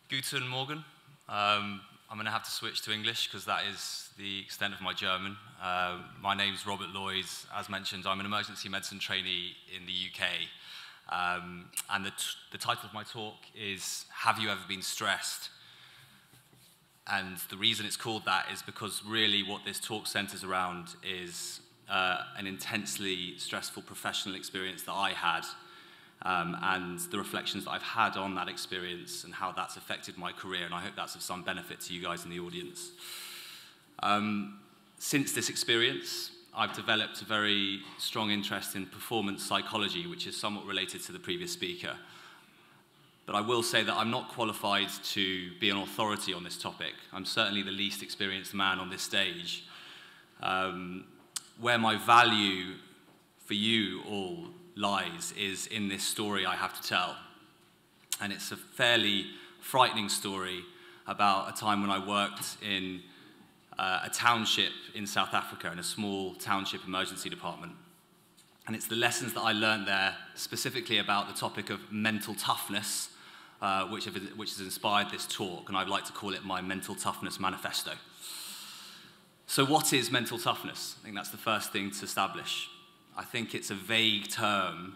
Guten Morgen. I'm going to have to switch to English because that is the extent of my German. My name is Robert Lloyd. As mentioned, I'm an emergency medicine trainee in the UK. And the title of my talk is, Have You Ever Been Stressed? And the reason it's called that is because really what this talk centers around is an intensely stressful professional experience that I had, and the reflections that I've had on that experience and how that's affected my career, and I hope that's of some benefit to you guys in the audience. Since this experience, I've developed a very strong interest in performance psychology, which is somewhat related to the previous speaker. But I will say that I'm not qualified to be an authority on this topic. I'm certainly the least experienced man on this stage. Where my value for you all lies is in this story I have to tell. And it's a fairly frightening story about a time when I worked in a township in South Africa, in a small township emergency department. And it's the lessons that I learned there, specifically about the topic of mental toughness, which has inspired this talk, and I'd like to call it my mental toughness manifesto. So what is mental toughness? I think that's the first thing to establish. I think it's a vague term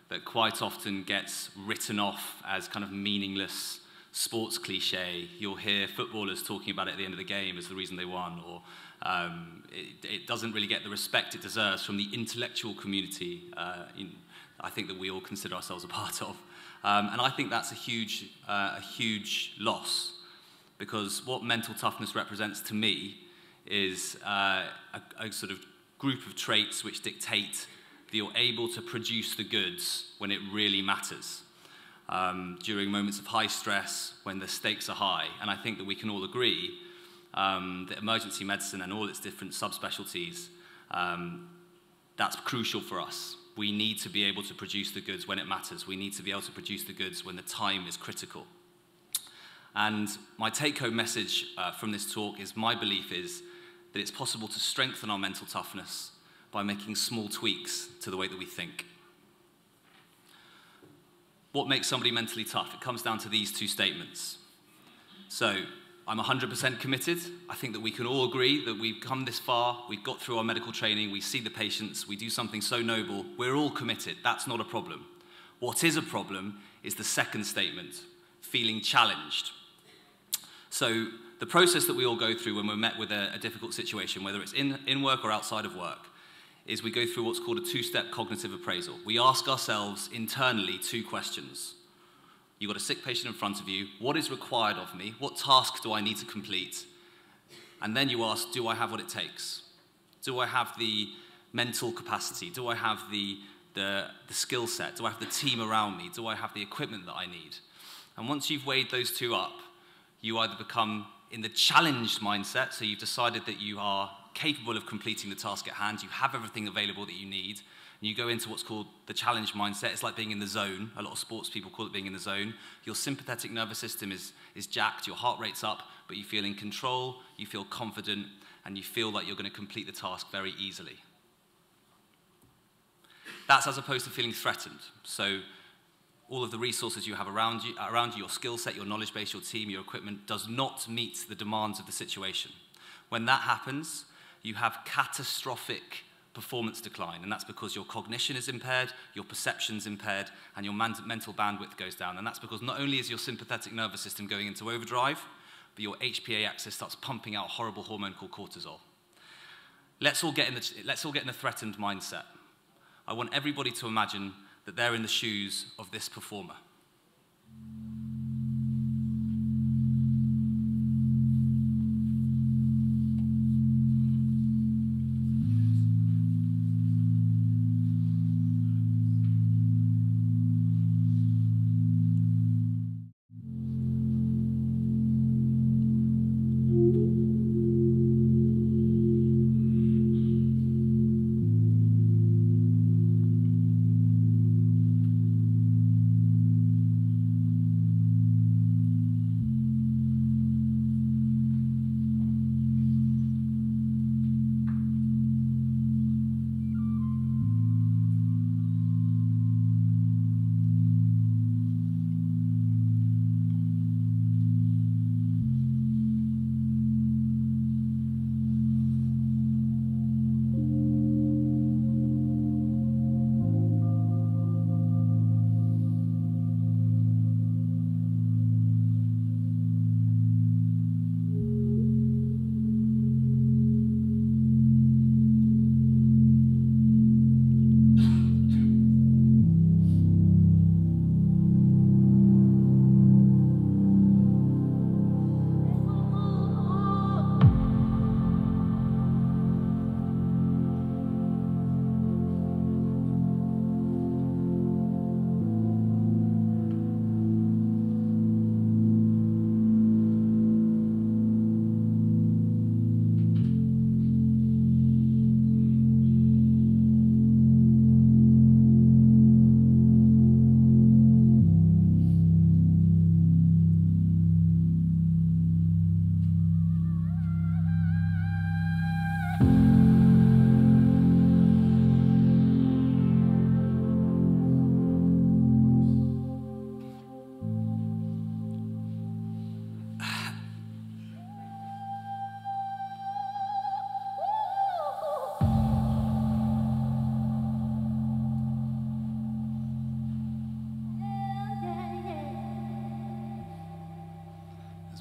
that quite often gets written off as kind of meaningless sports cliche. You'll hear footballers talking about it at the end of the game as the reason they won, or it doesn't really get the respect it deserves from the intellectual community I think that we all consider ourselves a part of. And I think that's a huge loss, because what mental toughness represents to me is a sort of group of traits which dictate that you're able to produce the goods when it really matters, during moments of high stress, when the stakes are high. And I think that we can all agree that emergency medicine and all its different subspecialties, that's crucial for us. We need to be able to produce the goods when it matters. We need to be able to produce the goods when the time is critical. And my take-home message from this talk is, my belief is that it's possible to strengthen our mental toughness by making small tweaks to the way that we think. What makes somebody mentally tough? It comes down to these two statements. So, I'm 100% committed. I think that we can all agree that we've come this far, we've got through our medical training, we see the patients, we do something so noble, we're all committed. That's not a problem. What is a problem is the second statement, feeling challenged. So the process that we all go through when we're met with a difficult situation, whether it's in work or outside of work, is we go through what's called a two-step cognitive appraisal. We ask ourselves internally two questions. You've got a sick patient in front of you. What is required of me? What task do I need to complete? And then you ask, do I have what it takes? Do I have the mental capacity? Do I have the skill set? Do I have the team around me? Do I have the equipment that I need? And once you've weighed those two up, you either become in the challenged mindset, so you've decided that you are capable of completing the task at hand, you have everything available that you need, and you go into what's called the challenge mindset. It's like being in the zone. A lot of sports people call it being in the zone. Your sympathetic nervous system is jacked, your heart rate's up, but you feel in control, you feel confident, and you feel like you're going to complete the task very easily. That's as opposed to feeling threatened. So all of the resources you have around you, your skill set, your knowledge base, your team, your equipment, does not meet the demands of the situation. When that happens, you have catastrophic performance decline, and that's because your cognition is impaired, your perception's impaired, and your mental bandwidth goes down. And that's because not only is your sympathetic nervous system going into overdrive, but your HPA axis starts pumping out a horrible hormone called cortisol. Let's all get in the threatened mindset. I want everybody to imagine that they're in the shoes of this performer.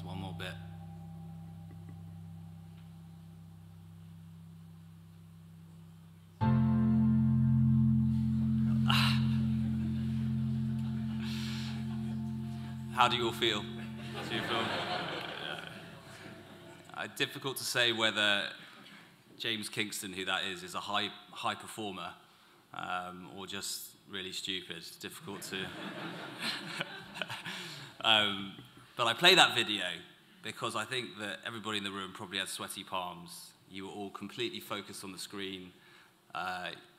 There's one more bit. How do you all feel? Do you feel? Difficult to say whether James Kingston, who that is a high performer, or just really stupid. It's difficult to. But I play that video because I think that everybody in the room probably had sweaty palms. You were all completely focused on the screen.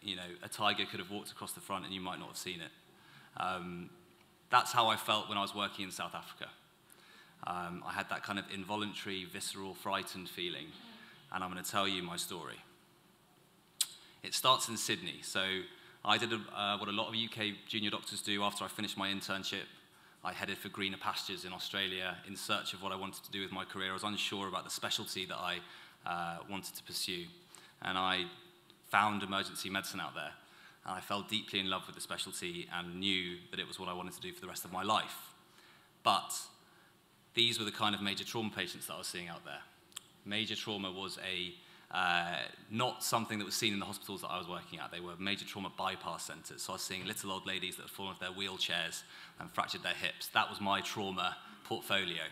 You know, a tiger could have walked across the front and you might not have seen it. That's how I felt when I was working in South Africa. I had that kind of involuntary, visceral, frightened feeling, and I'm going to tell you my story. It starts in Sydney. So I did what a lot of UK junior doctors do after I finished my internship. I headed for greener pastures in Australia in search of what I wanted to do with my career. I was unsure about the specialty that I wanted to pursue, and I found emergency medicine out there. And I fell deeply in love with the specialty and knew that it was what I wanted to do for the rest of my life. But these were the kind of major trauma patients that I was seeing out there. Major trauma was not something that was seen in the hospitals that I was working at. They were major trauma bypass centers. So I was seeing little old ladies that had fallen off their wheelchairs and fractured their hips. That was my trauma portfolio.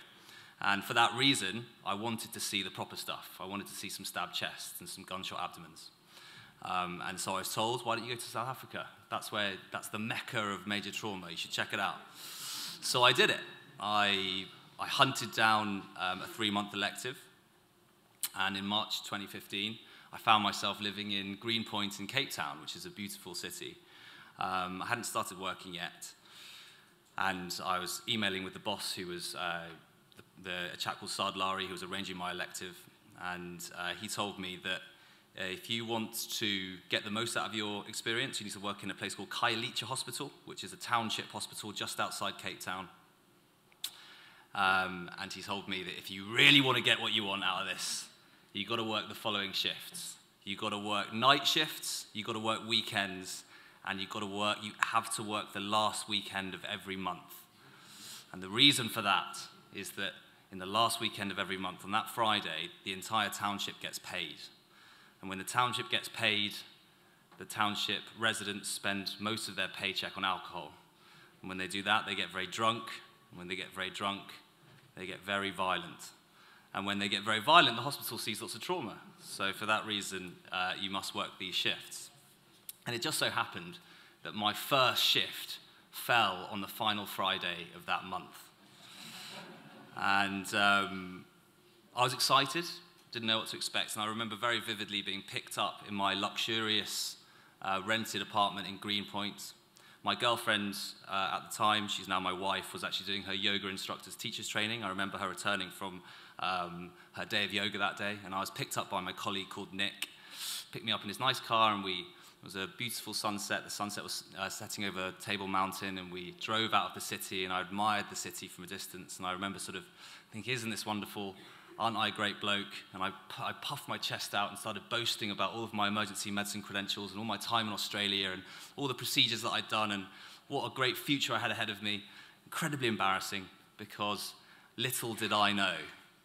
And for that reason, I wanted to see the proper stuff. I wanted to see some stabbed chests and some gunshot abdomens. And so I was told, why don't you go to South Africa? That's the mecca of major trauma. You should check it out. So I did it. I hunted down a 3-month elective. And in March 2015, I found myself living in Greenpoint in Cape Town, which is a beautiful city. I hadn't started working yet. And I was emailing with the boss, who was a chap called Sardlari, who was arranging my elective. And he told me that if you want to get the most out of your experience, you need to work in a place called Khayelitsha Hospital, which is a township hospital just outside Cape Town. And he told me that if you really want to get what you want out of this, you've got to work the following shifts. You've got to work night shifts, you've got to work weekends, and you have to work the last weekend of every month. And the reason for that is that in the last weekend of every month, on that Friday, the entire township gets paid. And when the township gets paid, the township residents spend most of their paycheck on alcohol. And when they do that, they get very drunk. And when they get very drunk, they get very violent. And when they get very violent, the hospital sees lots of trauma. So for that reason, you must work these shifts. And it just so happened that my first shift fell on the final Friday of that month. And I was excited. Didn't know what to expect, and I remember very vividly being picked up in my luxurious rented apartment in Greenpoint. My girlfriend at the time, she's now my wife, was actually doing her yoga instructor's teacher's training. I remember her returning from her day of yoga that day, and I was picked up by my colleague called Nick. Picked me up in his nice car, and it was a beautiful sunset. The sunset was setting over Table Mountain, and we drove out of the city, and I admired the city from a distance, and I remember sort of thinking, isn't this wonderful? Aren't I a great bloke? And I puffed my chest out and started boasting about all of my emergency medicine credentials and all my time in Australia and all the procedures that I'd done and what a great future I had ahead of me. Incredibly embarrassing, because little did I know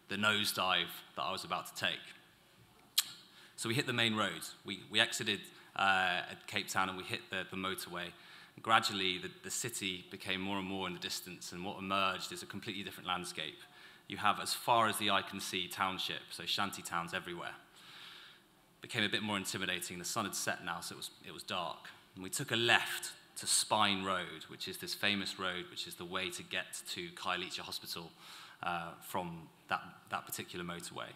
the nosedive that I was about to take. So we hit the main road. We exited at Cape Town and we hit the motorway. And gradually, the city became more and more in the distance, and what emerged is a completely different landscape. You have, as far as the eye can see, township, so shanty towns everywhere. It became a bit more intimidating. The sun had set now, so it was dark. And we took a left to Spine Road, which is this famous road, which is the way to get to Khayelitsha Hospital from that particular motorway.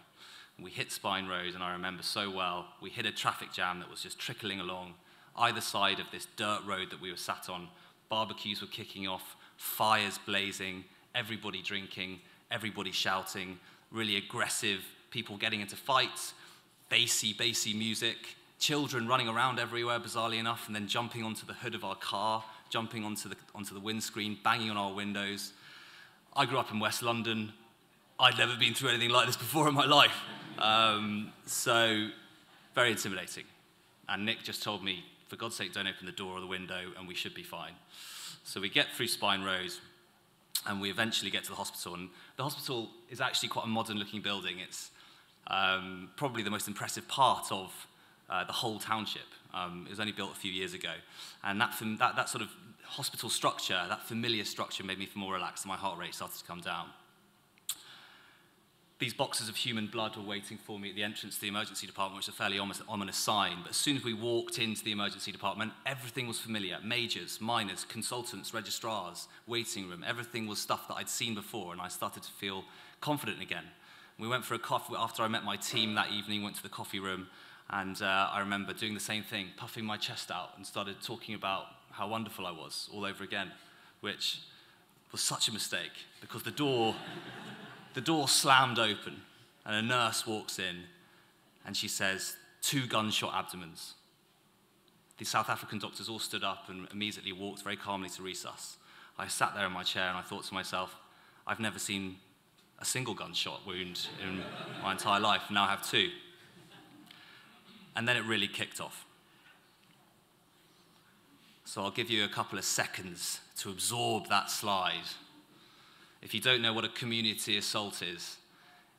And we hit Spine Road, and I remember so well, we hit a traffic jam that was just trickling along either side of this dirt road that we were sat on. Barbecues were kicking off, fires blazing, everybody drinking, everybody shouting, really aggressive, people getting into fights, bassy music, children running around everywhere, bizarrely enough, and then jumping onto the hood of our car, jumping onto the windscreen, banging on our windows. I grew up in West London. I'd never been through anything like this before in my life. So, very intimidating. And Nick just told me, for God's sake, don't open the door or the window, and we should be fine. So we get through Spine Road, And we eventually get to the hospital. And the hospital is actually quite a modern-looking building. It's probably the most impressive part of the whole township. It was only built a few years ago. And that sort of hospital structure, that familiar structure, made me feel more relaxed, and my heart rate started to come down. These boxes of human blood were waiting for me at the entrance to the emergency department, which is a fairly ominous sign. But as soon as we walked into the emergency department, everything was familiar. Majors, minors, consultants, registrars, waiting room, everything was stuff that I'd seen before, and I started to feel confident again. We went for a coffee. After I met my team that evening, went to the coffee room, and I remember doing the same thing, puffing my chest out, and started talking about how wonderful I was all over again, which was such a mistake, because the door slammed open, and a nurse walks in, and she says, 2 gunshot abdomens. The South African doctors all stood up and immediately walked very calmly to resus. I sat there in my chair, and I thought to myself, I've never seen a single gunshot wound in my entire life, and now I have 2. And then it really kicked off. So I'll give you a couple of seconds to absorb that slide. If you don't know what a community assault is,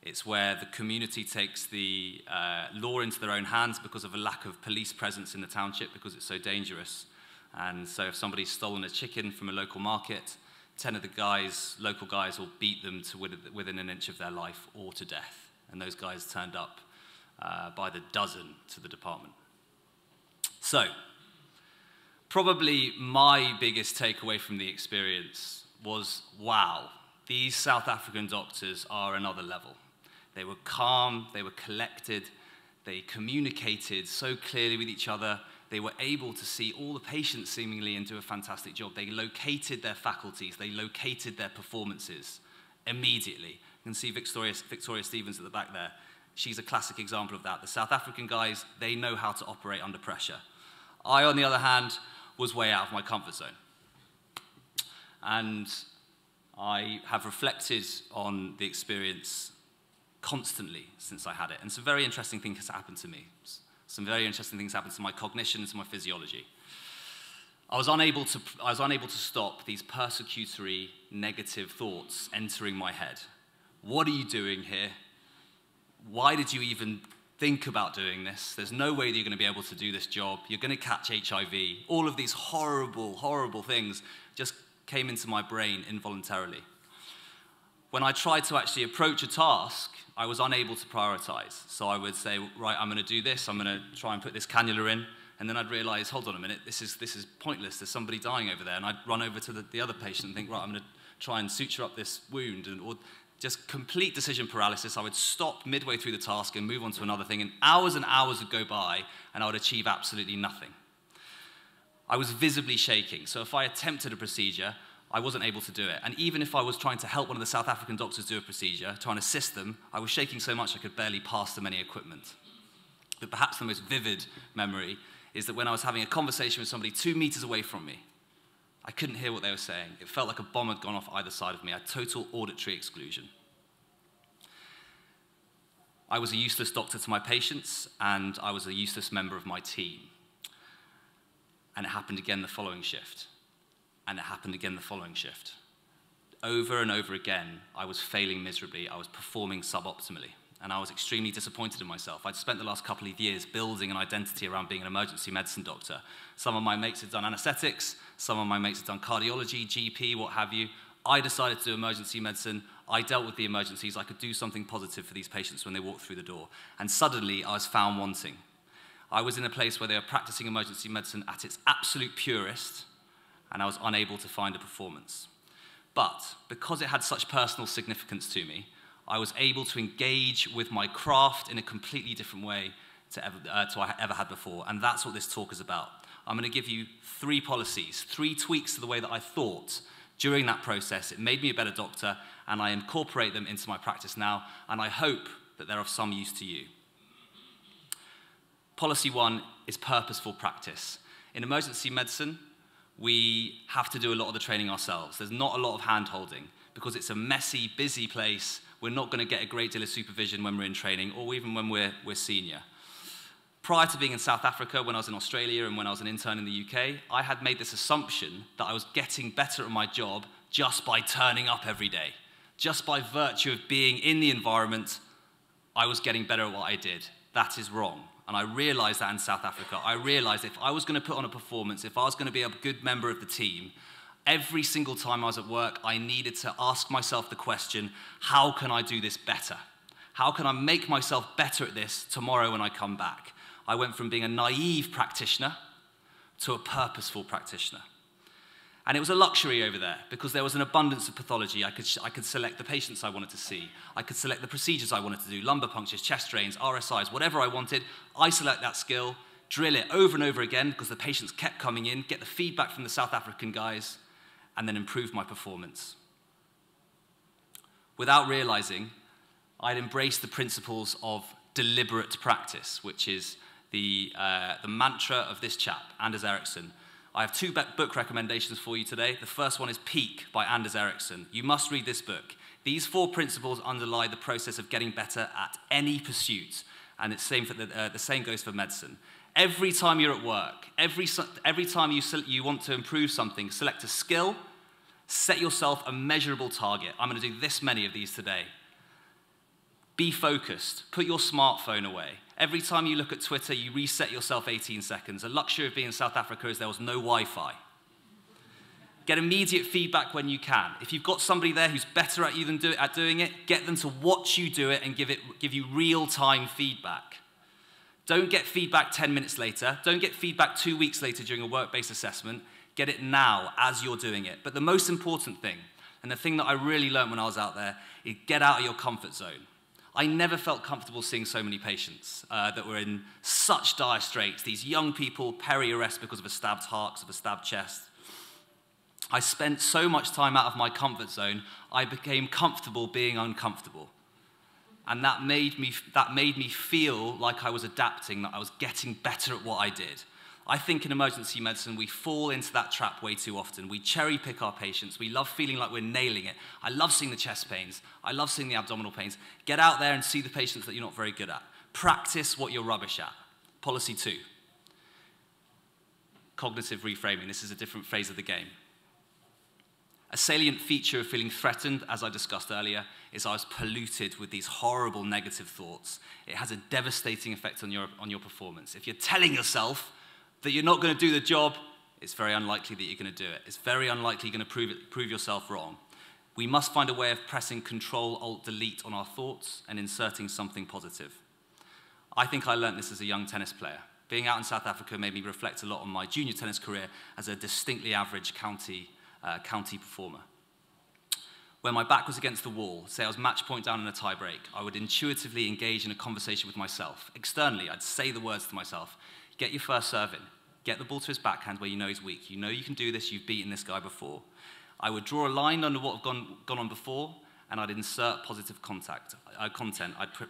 it's where the community takes the law into their own hands because of a lack of police presence in the township, because it's so dangerous. And so if somebody's stolen a chicken from a local market, 10 of the local guys will beat them to within an inch of their life or to death. And those guys turned up by the dozen to the department. So, probably my biggest takeaway from the experience was, wow, these South African doctors are another level. They were calm, they were collected, they communicated so clearly with each other, they were able to see all the patients seemingly and do a fantastic job. They located their faculties, they located their performances immediately. You can see Victoria Stevens at the back there. She's a classic example of that. The South African guys, they know how to operate under pressure. I, on the other hand, was way out of my comfort zone. And I have reflected on the experience constantly since I had it. And some very interesting things happened to me. Some very interesting things happened to my cognition and to my physiology. I was unable to stop these persecutory negative thoughts entering my head. What are you doing here? Why did you even think about doing this? There's no way that you're going to be able to do this job. You're going to catch HIV. All of these horrible, horrible things just came into my brain involuntarily. When I tried to actually approach a task, I was unable to prioritize. So I would say, right, I'm going to do this. I'm going to try and put this cannula in. And then I'd realize, hold on a minute, this is pointless. There's somebody dying over there. And I'd run over to the other patient and think, right, I'm going to try and suture up this wound. Or just complete decision paralysis. I would stop midway through the task and move on to another thing. And hours would go by, and I would achieve absolutely nothing. I was visibly shaking. So if I attempted a procedure, I wasn't able to do it. And even if I was trying to help one of the South African doctors do a procedure, trying to assist them, I was shaking so much I could barely pass them any equipment. But perhaps the most vivid memory is that when I was having a conversation with somebody 2 meters away from me, I couldn't hear what they were saying. It felt like a bomb had gone off either side of me. I had total auditory exclusion. I was a useless doctor to my patients, and I was a useless member of my team. And it happened again the following shift. And it happened again the following shift. Over and over again, I was failing miserably. I was performing suboptimally. And I was extremely disappointed in myself. I'd spent the last couple of years building an identity around being an emergency medicine doctor. Some of my mates had done anesthetics. Some of my mates had done cardiology, GP, what have you. I decided to do emergency medicine. I dealt with the emergencies. I could do something positive for these patients when they walked through the door. And suddenly, I was found wanting. I was in a place where they were practicing emergency medicine at its absolute purest, and I was unable to find a performance. But because it had such personal significance to me, I was able to engage with my craft in a completely different way to I ever had before. And that's what this talk is about. I'm going to give you 3 policies, 3 tweaks to the way that I thought during that process. It made me a better doctor, and I incorporate them into my practice now, and I hope that they're of some use to you. Policy 1 is purposeful practice. In emergency medicine, we have to do a lot of the training ourselves. There's not a lot of hand-holding because it's a messy, busy place. We're not going to get a great deal of supervision when we're in training or even when we're senior. Prior to being in South Africa, when I was in Australia and when I was an intern in the UK, I had made this assumption that I was getting better at my job just by turning up every day. Just by virtue of being in the environment, I was getting better at what I did. That is wrong. And I realized that in South Africa. I realized if I was going to put on a performance, if I was going to be a good member of the team, every single time I was at work, I needed to ask myself the question, how can I do this better? How can I make myself better at this tomorrow when I come back? I went from being a naive practitioner to a purposeful practitioner. And it was a luxury over there because there was an abundance of pathology. I could select the patients I wanted to see. I could select the procedures I wanted to do, lumbar punctures, chest drains, RSIs, whatever I wanted. I select that skill, drill it over and over again because the patients kept coming in, get the feedback from the South African guys, and then improve my performance. Without realizing, I'd embraced the principles of deliberate practice, which is the mantra of this chap, Anders Ericsson. I have two book recommendations for you today. The first one is Peak by Anders Ericsson. You must read this book. These 4 principles underlie the process of getting better at any pursuit, and it's the same goes for medicine. Every time you're at work, every time you want to improve something, select a skill, set yourself a measurable target. I'm going to do this many of these today. Be focused. Put your smartphone away. Every time you look at Twitter, you reset yourself 18 seconds. A luxury of being in South Africa is there was no Wi-Fi. Get immediate feedback when you can. If you've got somebody there who's better at you than at doing it, get them to watch you do it and give you real-time feedback. Don't get feedback 10 minutes later. Don't get feedback 2 weeks later during a work-based assessment. Get it now as you're doing it. But the most important thing, and the thing that I really learned when I was out there, is get out of your comfort zone. I never felt comfortable seeing so many patients that were in such dire straits. These young people, peri-arrest because of a stabbed heart, because of a stabbed chest. I spent so much time out of my comfort zone, I became comfortable being uncomfortable. And that made me feel like I was adapting, that I was getting better at what I did. I think in emergency medicine, we fall into that trap way too often. We cherry pick our patients. We love feeling like we're nailing it. I love seeing the chest pains. I love seeing the abdominal pains. Get out there and see the patients that you're not very good at. Practice what you're rubbish at. Policy 2. Cognitive reframing. This is a different phase of the game. A salient feature of feeling threatened, as I discussed earlier, is I was polluted with these horrible negative thoughts. It has a devastating effect on your performance. If you're telling yourself that you're not going to do the job, it's very unlikely that you're going to do it. It's very unlikely you're going to prove yourself wrong. We must find a way of pressing Control-Alt-Delete on our thoughts and inserting something positive. I think I learned this as a young tennis player. Being out in South Africa made me reflect a lot on my junior tennis career as a distinctly average county performer. When my back was against the wall, say I was match point down in a tie break, I would intuitively engage in a conversation with myself. Externally, I'd say the words to myself, get your first serve in. Get the ball to his backhand where you know he's weak. You know you can do this. You've beaten this guy before. I would draw a line under what had gone on before, and I'd insert positive content. I'd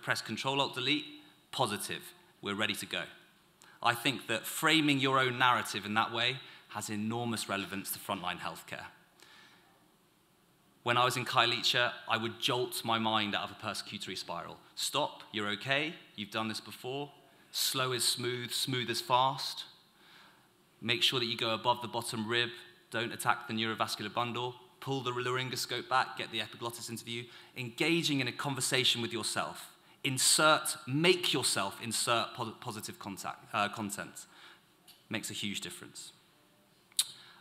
press Control-Alt-Delete, positive. We're ready to go. I think that framing your own narrative in that way has enormous relevance to frontline healthcare. When I was in Kailicha, I would jolt my mind out of a persecutory spiral. Stop, you're okay, you've done this before. Slow is smooth, smooth is fast. Make sure that you go above the bottom rib. Don't attack the neurovascular bundle. Pull the laryngoscope back, get the epiglottis into view. Engaging in a conversation with yourself. Make yourself insert positive content. Makes a huge difference.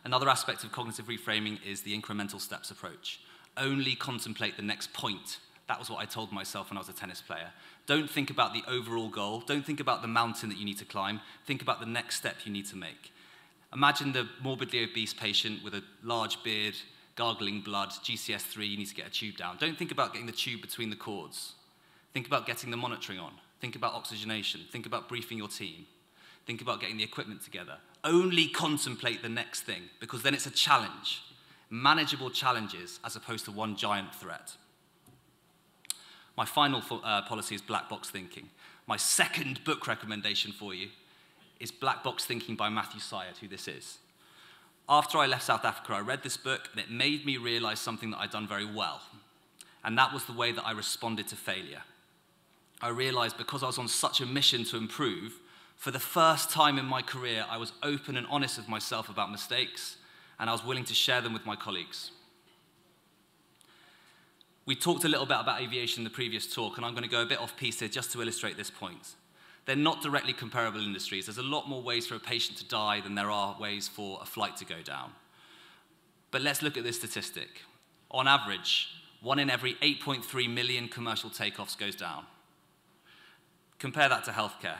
Another aspect of cognitive reframing is the incremental steps approach. Only contemplate the next point. That was what I told myself when I was a tennis player. Don't think about the overall goal. Don't think about the mountain that you need to climb. Think about the next step you need to make. Imagine the morbidly obese patient with a large beard, gargling blood, GCS3, you need to get a tube down. Don't think about getting the tube between the cords. Think about getting the monitoring on. Think about oxygenation. Think about briefing your team. Think about getting the equipment together. Only contemplate the next thing, because then it's a challenge. Manageable challenges as opposed to one giant threat. My final policy is black box thinking. My second book recommendation for you is Black Box Thinking by Matthew Syed, who this is. After I left South Africa, I read this book, and it made me realize something that I'd done very well. And that was the way that I responded to failure. I realized because I was on such a mission to improve, for the first time in my career, I was open and honest with myself about mistakes, and I was willing to share them with my colleagues. We talked a little bit about aviation in the previous talk, and I'm going to go a bit off piece here just to illustrate this point. They're not directly comparable industries. There's a lot more ways for a patient to die than there are ways for a flight to go down. But let's look at this statistic. On average, 1 in every 8.3 million commercial takeoffs goes down. Compare that to healthcare.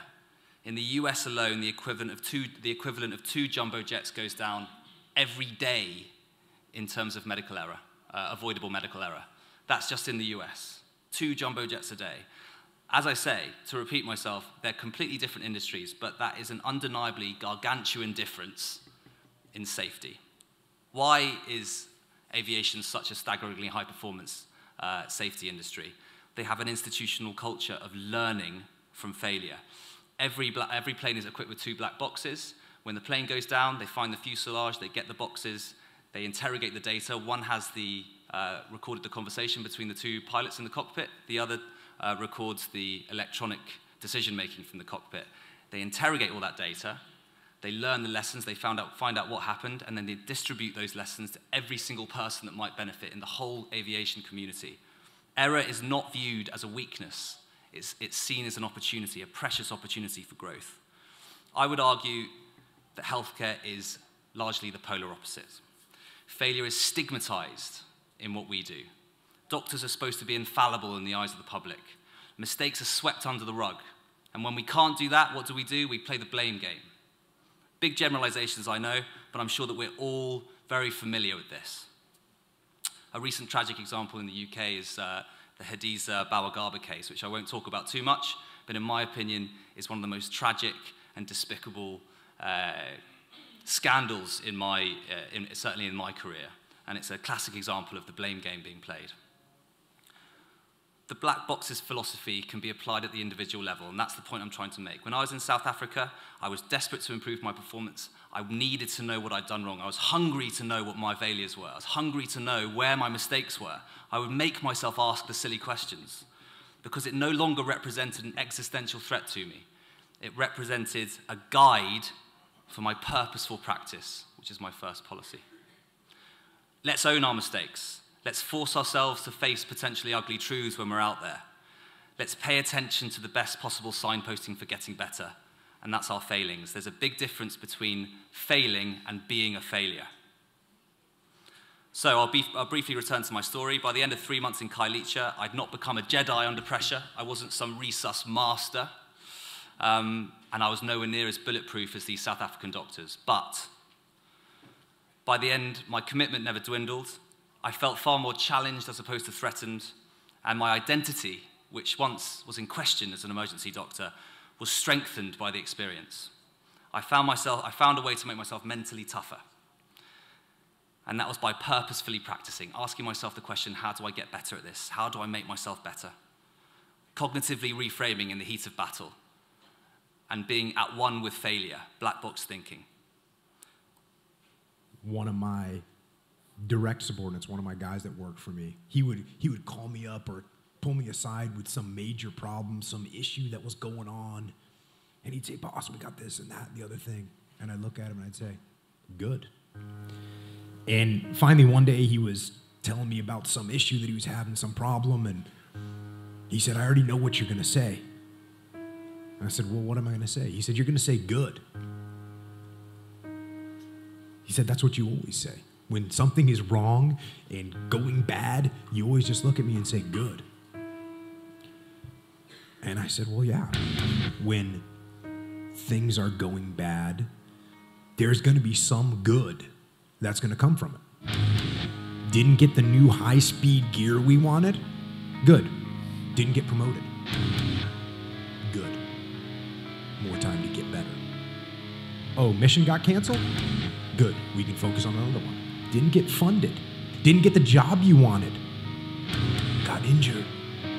In the US alone, the equivalent of two jumbo jets goes down every day in terms of medical error, avoidable medical error. That's just in the US. 2 jumbo jets a day. As I say, to repeat myself, they're completely different industries, but that is an undeniably gargantuan difference in safety. Why is aviation such a staggeringly high-performance safety industry? They have an institutional culture of learning from failure. Every plane is equipped with 2 black boxes. When the plane goes down, they find the fuselage, they get the boxes, they interrogate the data. One has recorded the conversation between the 2 pilots in the cockpit. The other records the electronic decision-making from the cockpit. They interrogate all that data. They learn the lessons, they find out what happened, and then they distribute those lessons to every single person that might benefit in the whole aviation community. Error is not viewed as a weakness. It's seen as an opportunity, a precious opportunity for growth. I would argue that healthcare is largely the polar opposite. Failure is stigmatized in what we do. Doctors are supposed to be infallible in the eyes of the public. Mistakes are swept under the rug. And when we can't do that, what do? We play the blame game. Big generalizations, I know, but I'm sure that we're all very familiar with this. A recent tragic example in the UK is the Hadiza Bawagaba case, which I won't talk about too much, but in my opinion is one of the most tragic and despicable scandals certainly in my career. And it's a classic example of the blame game being played. The black boxes philosophy can be applied at the individual level, and that's the point I'm trying to make. When I was in South Africa, I was desperate to improve my performance. I needed to know what I'd done wrong. I was hungry to know what my failures were. I was hungry to know where my mistakes were. I would make myself ask the silly questions because it no longer represented an existential threat to me. It represented a guide for my purposeful practice, which is my first policy. Let's own our mistakes. Let's force ourselves to face potentially ugly truths when we're out there. Let's pay attention to the best possible signposting for getting better, and that's our failings. There's a big difference between failing and being a failure. So I'll briefly return to my story. By the end of 3 months in Kailicha, I'd not become a Jedi under pressure. I wasn't some resus master, and I was nowhere near as bulletproof as these South African doctors. But by the end, my commitment never dwindled. I felt far more challenged as opposed to threatened, and my identity, which once was in question as an emergency doctor, was strengthened by the experience. I found a way to make myself mentally tougher, and that was by purposefully practicing, asking myself the question, how do I get better at this? How do I make myself better? Cognitively reframing in the heat of battle, and being at one with failure, black box thinking. One of my direct subordinates, one of my guys that worked for me, he would call me up or pull me aside with some major problem, some issue that was going on, and he'd say, "Boss, we got this and that and the other thing." And I'd look at him and I'd say, "Good." And finally one day he was telling me about some issue that he was having, some problem, and he said, "I already know what you're gonna say." And I said, "Well, what am I gonna say?" He said, "You're gonna say good." He said, "That's what you always say. When something is wrong and going bad, you always just look at me and say good." And I said, "Well, yeah, when things are going bad, there's going to be some good that's going to come from it. Didn't get the new high-speed gear we wanted? Good. Didn't get promoted? Good. More time to get better. Oh, mission got canceled? Good. We can focus on another one. Didn't get funded. Didn't get the job you wanted. Got injured.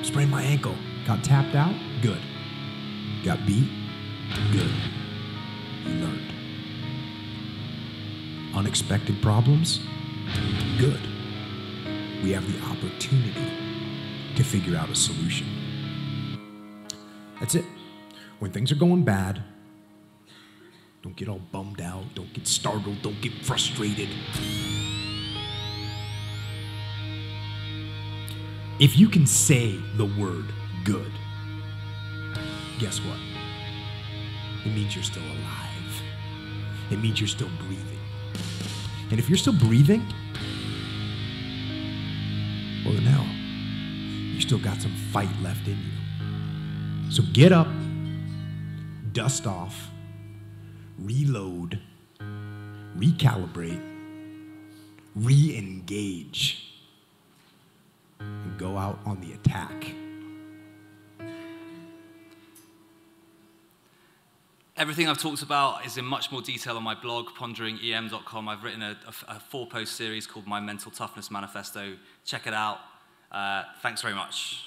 Sprained my ankle. Got tapped out? Good. Got beat? Good. You learned. Unexpected problems? Good. We have the opportunity to figure out a solution." That's it. When things are going bad, don't get all bummed out. Don't get startled. Don't get frustrated. If you can say the word good, guess what? It means you're still alive. It means you're still breathing. And if you're still breathing, well, then now you still got some fight left in you. So get up, dust off, reload, recalibrate, re-engage, and go out on the attack. Everything I've talked about is in much more detail on my blog, ponderingem.com. I've written a 4-post series called My Mental Toughness Manifesto. Check it out. Thanks very much.